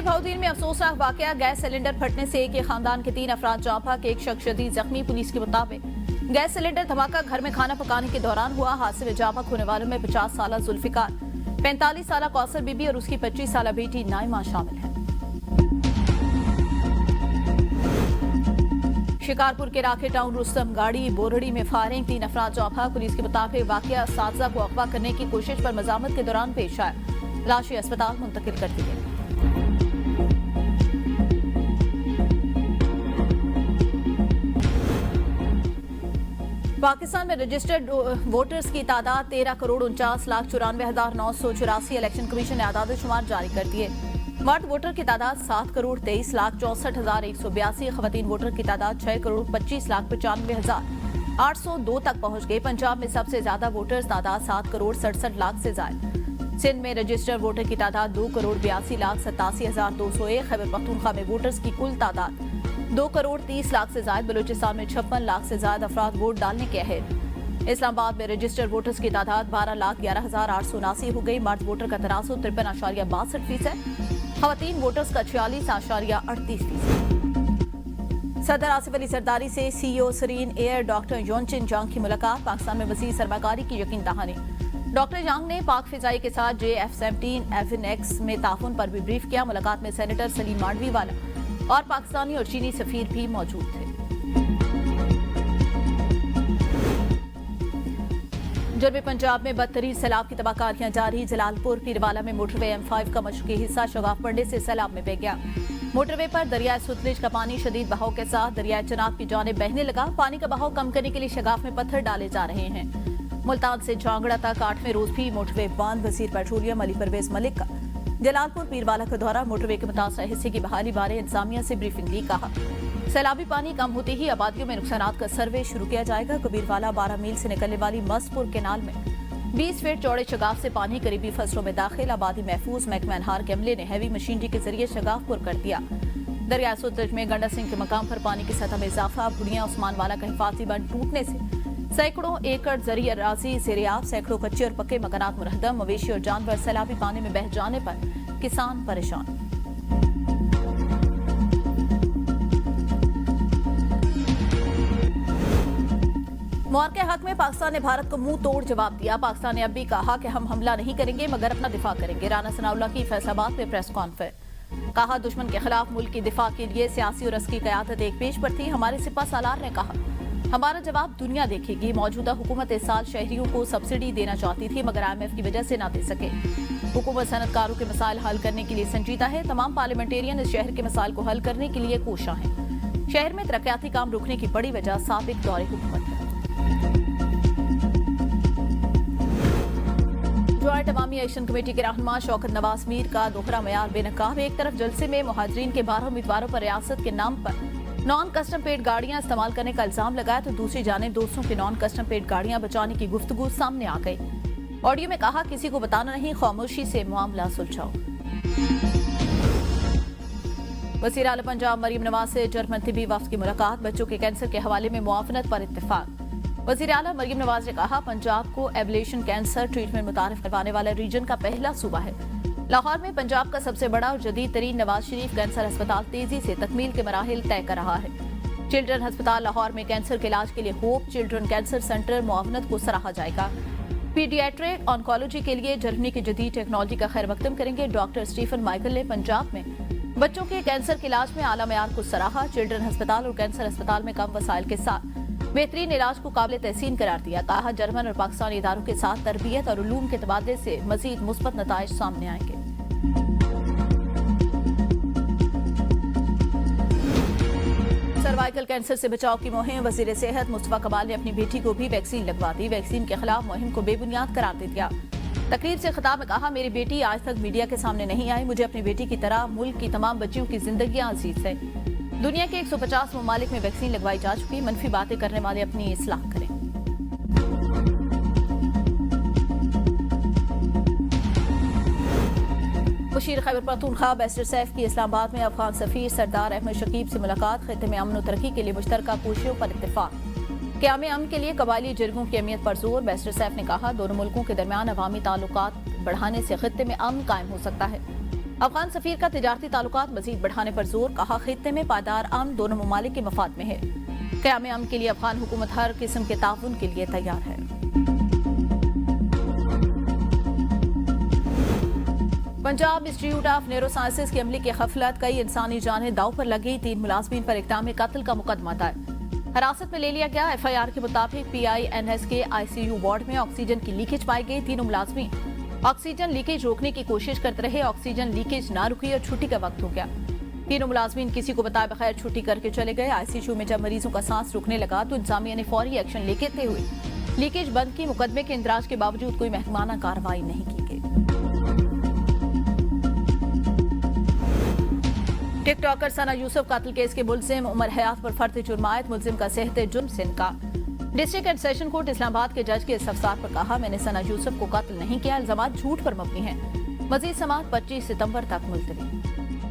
बहाउद्दीन में अफसोसनाक वाकया, गैस सिलेंडर फटने से एक ही खानदान के 3 अफराद जाँ बहक, एक शख्स शदीद जख्मी। पुलिस के मुताबिक गैस सिलेंडर धमाका घर में खाना पकाने के दौरान हुआ। हादसे में जाँ बहक होने वालों में 50 साल जुल्फिकार, 45 साल कौसर बीबी और उसकी 25 साल बेटी नाइमा शामिल है। शिकारपुर के राखे टाउन रुस्तम गाड़ी बोरड़ी में फायरिंग, 3 अफराद जाँ बहक। पुलिस के मुताबिक वाकया सादजा को अगवा करने की कोशिश पर मजामत के दौरान पेश आया। लाशें अस्पताल मुंतकिल कर दी गई। पाकिस्तान में रजिस्टर्ड वोटर्स की तादाद 13,49,94,984। इलेक्शन कमीशन ने आदाद शुमार जारी कर दिए। मर्द वोटर की तादाद 7,23,64,182। खवातीन वोटर की तादाद 6,25,95,802 तक पहुंच गई। पंजाब में सबसे ज्यादा वोटर्स, तादाद 7,67,00,000 से ज्यादा। सिंध में रजिस्टर्ड वोटर की तादाद 2,82,87,201। खैबर पख्तूनख्वा में वोटर्स की कुल तादाद 2,30,00,000 से ज्यादा। बलूचिस्तान में 56 लाख से ज्यादा अफराद वोट डालने के अहल। इस्लामाबाद में रजिस्टर्ड वोटर्स की तादाद 12,11,879 हो गई। मर्द वोटर का तनासुब 53.62%, खवातीन वोटर्स का 46.38%। सदर आसिफ अली जरदारी से CEO सरीन एयर डॉक्टर योनचिन जांग की मुलाकात। पाकिस्तान में मजीद सरमाकारी की यकीन दहानी। डॉक्टर जांग ने पाक फिजाई के साथ JF-17 एविनेक्स में ताउन पर भी ब्रीफ किया। मुलाकात में सेनेटर सलीम मांडवी वाला और पाकिस्तानी और चीनी सफीर भी मौजूद थे। जनूबी पंजाब में बदतरीन सैलाब की तबाहकारियां जारी। जलालपुर पीरवाला में मोटरवे M5 का मशरकी हिस्सा शगाफ पड़ने से सैलाब में बह गया। मोटरवे पर दरियाए सतलुज का पानी शदीद बहाव के साथ दरियाए चनाब की जानिब बहने लगा। पानी का बहाव कम करने के लिए शगाफ में पत्थर डाले जा रहे हैं। मुल्तान से झांगड़ा तक 8वें रोज भी मोटरवे बंद। वजीर पेट्रोलियम अली परवेज मलिक का जलालपुर पीरवाला का दौरा। मोटरवे के मुतासर हिस्से की बहाली बारे इंतजामिया से ब्रीफिंग ली। कहा सैलाबी पानी कम होते ही आबादियों में नुकसानात का सर्वे शुरू किया जाएगा। कबीरवाला 12 मील से निकलने वाली मस्तपुर केनाल में 20 फीट चौड़े शगाफ से पानी करीबी फसलों में दाखिल। आबादी महफूज। महकमा हार के अमले ने हैवी मशीनरी के जरिए शगाफ पुर कर दिया। दरियाए सतलुज में गंडा सिंह के मकाम पर पानी की सतह में इजाफा। बुढ़िया उस्मान वाला का हिफाजती बंद टूटने से सैकड़ों एकड़ जरिए राजी ज़ेरियाब, सैकड़ों कच्चे और पक्के मकानात मुरहदम। मवेशी और जानवर सैलाबी पानी में बह जाने पर किसान परेशान। मुआर के हक में पाकिस्तान ने भारत को मुंह तोड़ जवाब दिया। पाकिस्तान ने अब भी कहा कि हम हमला नहीं करेंगे मगर अपना दिफा करेंगे। राना सनाउल्लाह की फैसलाबाद में प्रेस कॉन्फ्रेंस। कहा दुश्मन के खिलाफ मुल्क की दिफा के लिए सियासी और अस्करी क़यादत एक पेज पर थी। हमारे सिपा सालार ने कहा हमारा जवाब दुनिया देखेगी। मौजूदा हुकूमत इस साल शहरियों को सब्सिडी देना चाहती थी मगर IMF की वजह से ना दे सके। हुकूमत सनतकारों के मसाइल हल करने के लिए संजीदा है। तमाम पार्लियामेंटेरियन इस शहर के मसाइल को हल करने के लिए कोशां हैं। शहर में तरक्याती काम रुकने की बड़ी वजह साबिक दौरे हुकूमत है। ज्वाइंट अवामी एक्शन कमेटी के रहनुमा शौकत नवाज मीर का दोहरा मयार बेनकाब। एक तरफ जलसे में मुहाजिरीन के 12 उम्मीदवारों पर रियासत के नाम पर नॉन कस्टम पेड गाड़ियां इस्तेमाल करने का इल्जाम लगाया तो दूसरी जानिब दोस्तों की नॉन कस्टम पेड गाड़ियां बचाने की गुफ्तगू सामने आ गई। ऑडियो में कहा किसी को बताना नहीं, खामोशी से मामला सुलझाओ। वज़ीर आला पंजाब मरीम नवाज से जर्मन तिबी वफ्द की मुलाकात। बच्चों के कैंसर के हवाले में मुआवनत पर इत्तेफाक। वज़ीर आला मरीम नवाज ने कहा पंजाब को एबलेशन कैंसर ट्रीटमेंट मुतारिफ करवाने वाला रीजन का पहला सूबा है। लाहौर में पंजाब का सबसे बड़ा और जदीद तरीन नवाज शरीफ कैंसर अस्पताल तेजी से तकमील के मराहिल तय कर रहा है। चिल्ड्रन अस्पताल लाहौर में कैंसर के इलाज के लिए होप चिल्ड्रन कैंसर सेंटर मुआवनत को सराहा जाएगा। पीडियाट्रिक ऑन्कोलॉजी के लिए जर्मनी की जदीद टेक्नोलॉजी का खैर मकदम करेंगे। डॉक्टर स्टीफन माइकल ने पंजाब में बच्चों के कैंसर के इलाज में आला मयार को सराहा। चिल्ड्रन अस्पताल और कैंसर अस्पताल में कम वसाइल के साथ बेहतरीन इलाज को काबिल तहसीन करार दिया। कहा जर्मन और पाकिस्तानी इदारों के साथ तरबियत और उलूम के तबादले से मजीद मुस्बत नताइज सामने आएंगे। सर्वाइकल कैंसर से बचाव की मुहिम। वजीर सेहत मुस्तफा कमाल ने अपनी बेटी को भी वैक्सीन लगवा दी। वैक्सीन के खिलाफ मुहिम को बेबुनियाद करार दे दिया। तकरीब से खिताब में कहा मेरी बेटी आज तक मीडिया के सामने नहीं आई। मुझे अपनी बेटी की तरह मुल्क की तमाम बच्चियों की जिंदगियां अजीज है। दुनिया के 150 ममालिक में वैक्सीन लगवाई जा चुकी। मनफी बातें करने वाले अपनी इस्लाह करें। मुशीर खैबर पख्तूनख्वा बैरिस्टर सैफ की इस्लामाबाद में अफगान सफीर सरदार अहमद शकीब से मुलाकात। खित्ते में अमन और तरक्की के लिए मुश्तरका कोशिशों पर इत्तेफाक। क़याम अमन के लिए कबायली जिरगों की अहमियत पर जोर। बैरिस्टर सैफ ने कहा दोनों मुल्कों के दरमियान अवामी ताल्लुकात बढ़ाने से खित्ते में अमन कायम हो सकता है। अफगान सफीर का तिजारती ताल्लुकात मजीद बढ़ाने पर जोर, कहा खित्ते में पायदार अमन दोनों ममालिक के मफाद में है। क़याम अमन के लिए अफगान हुकूमत हर किस्म के ताउन के लिए तैयार है। Punjab institute of neuro sciences की अमली की गफलत, कई इंसानी जानें दाव पर लगी, 3 मुलाजमीन पर इक़दाम कत्ल का मुकदमा दायर, हिरासत में ले लिया गया। FIR के मुताबिक PINS के ICU वार्ड में ऑक्सीजन की लीकेज पाई गई। तीनों मुलाजमीन ऑक्सीजन लीकेज रोकने की कोशिश करते रहे, ऑक्सीजन लीकेज ना रुकी और छुट्टी का वक्त हो गया। तीनों मुलाजमीन किसी को बताए बगैर छुट्टी करके चले गए। ICU में जब मरीजों का सांस रुकने लगा तो इंतजामिया ने फौरी एक्शन लेते हुए लीकेज बंद की। मुकदमे के इंदराज के बावजूद कोई महकमाना कार्रवाई नहीं की गई। टिकटॉकर सना यूसुफ कत्ल केस के मुलजिम उमर हयात पर फर्द जुर्मायत, मुलजिम का सेहत जुर्म से इनकार। District and session court Islamabad के जज के इस्तफसार पर कहा, मैंने सना यूसुफ को कत्ल नहीं किया, इल्जामात झूठ पर मबनी हैं। मजीद समाअत 25 सितंबर तक मुलतवी।